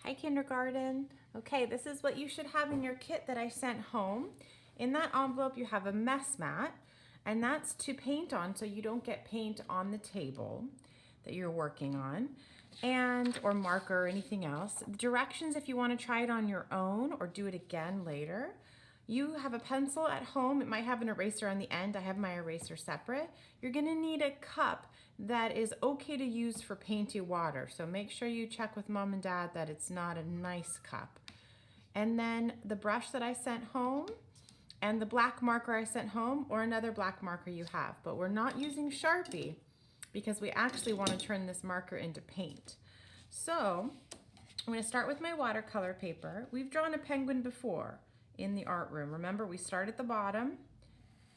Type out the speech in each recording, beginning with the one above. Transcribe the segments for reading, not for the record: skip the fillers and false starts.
Hi, kindergarten. Okay, this is what you should have in your kit that I sent home. In that envelope, you have a mess mat, and that's to paint on so you don't get paint on the table that you're working on, or marker or anything else. Directions if you want to try it on your own or do it again later. You have a pencil at home. It might have an eraser on the end. I have my eraser separate. You're gonna need a cup that is okay to use for painty water. So make sure you check with mom and dad that it's not a nice cup. And then the brush that I sent home and the black marker I sent home, or another black marker you have. But we're not using Sharpie because we actually want to turn this marker into paint. So I'm gonna start with my watercolor paper. We've drawn a penguin before in the art room. Remember, we start at the bottom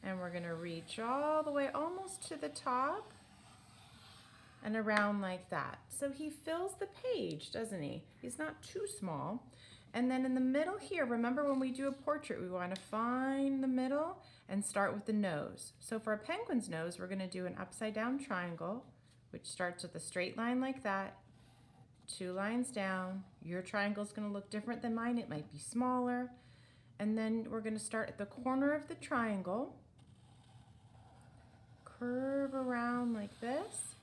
and we're gonna reach all the way almost to the top and around like that. So he fills the page, doesn't he? He's not too small. And then in the middle here, remember when we do a portrait, we wanna find the middle and start with the nose. So for a penguin's nose, we're gonna do an upside down triangle, which starts with a straight line like that, 2 lines down. Your triangle is gonna look different than mine. It might be smaller. And then we're going to start at the corner of the triangle, curve around like this,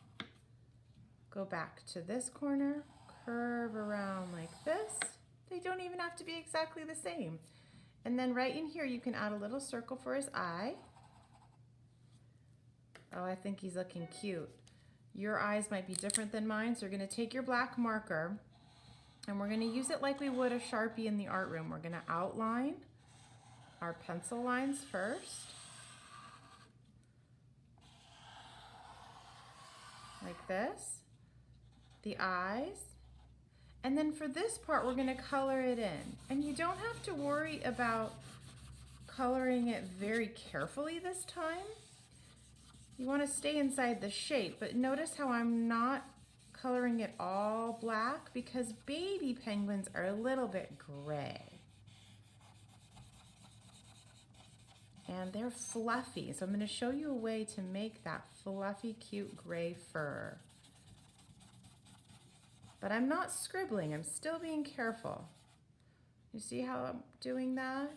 go back to this corner, curve around like this. They don't even have to be exactly the same. And then right in here you can add a little circle for his eye. Oh, I think he's looking cute. Your eyes might be different than mine, so you're going to take your black marker and we're going to use it like we would a Sharpie in the art room. We're going to outline our pencil lines first, like this, the eyes, and then for this part we're going to color it in. And you don't have to worry about coloring it very carefully this time. You want to stay inside the shape, but notice how I'm not coloring it all black because baby penguins are a little bit gray. And they're fluffy, so I'm going to show you a way to make that fluffy, cute gray fur. But I'm not scribbling, I'm still being careful. You see how I'm doing that?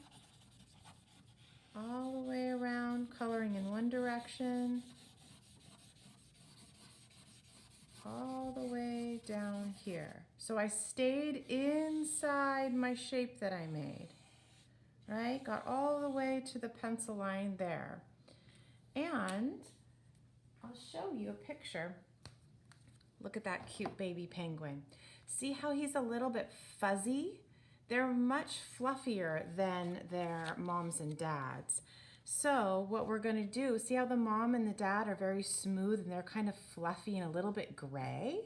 All the way around, coloring in one direction, all the way down here. So I stayed inside my shape that I made. Right? Got all the way to the pencil line there. And I'll show you a picture. Look at that cute baby penguin. See how he's a little bit fuzzy? They're much fluffier than their moms and dads. So what we're going to do, see how the mom and the dad are very smooth and they're kind of fluffy and a little bit gray?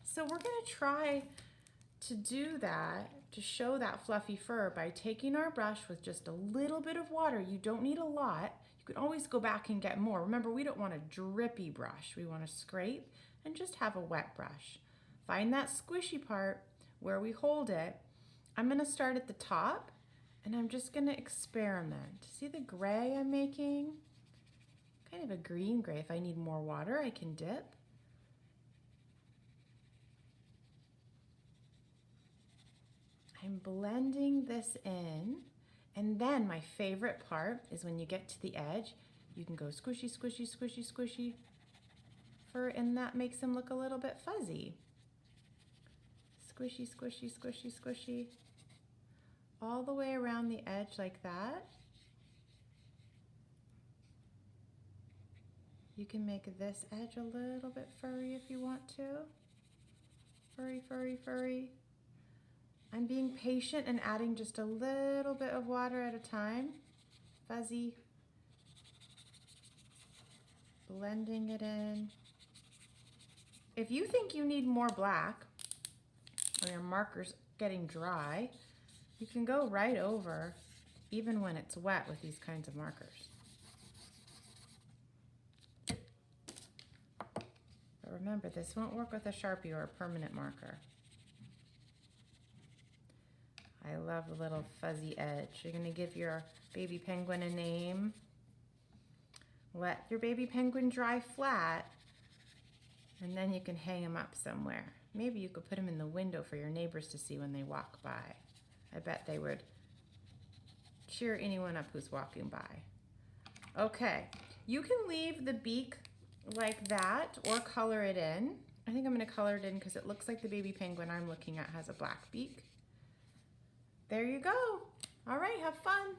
So we're going to try to do that, to show that fluffy fur by taking our brush with just a little bit of water. You don't need a lot. You can always go back and get more. Remember, we don't want a drippy brush. We want to scrape and just have a wet brush. Find that squishy part where we hold it. I'm going to start at the top and I'm just going to experiment. See the gray I'm making? Kind of a green gray. If I need more water, I can dip. I'm blending this in, and then my favorite part is when you get to the edge, you can go squishy, squishy, squishy, squishy, and that makes them look a little bit fuzzy. Squishy, squishy, squishy, squishy, all the way around the edge like that. You can make this edge a little bit furry if you want to. Furry, furry, furry. I'm being patient and adding just a little bit of water at a time. Fuzzy. Blending it in. If you think you need more black, or your marker's getting dry, you can go right over even when it's wet with these kinds of markers. But remember, this won't work with a Sharpie or a permanent marker. I love the little fuzzy edge. You're gonna give your baby penguin a name. Let your baby penguin dry flat, and then you can hang him up somewhere. Maybe you could put them in the window for your neighbors to see when they walk by. I bet they would cheer anyone up who's walking by. Okay, you can leave the beak like that or color it in. I think I'm going to color it in because it looks like the baby penguin I'm looking at has a black beak. There you go. All right, have fun.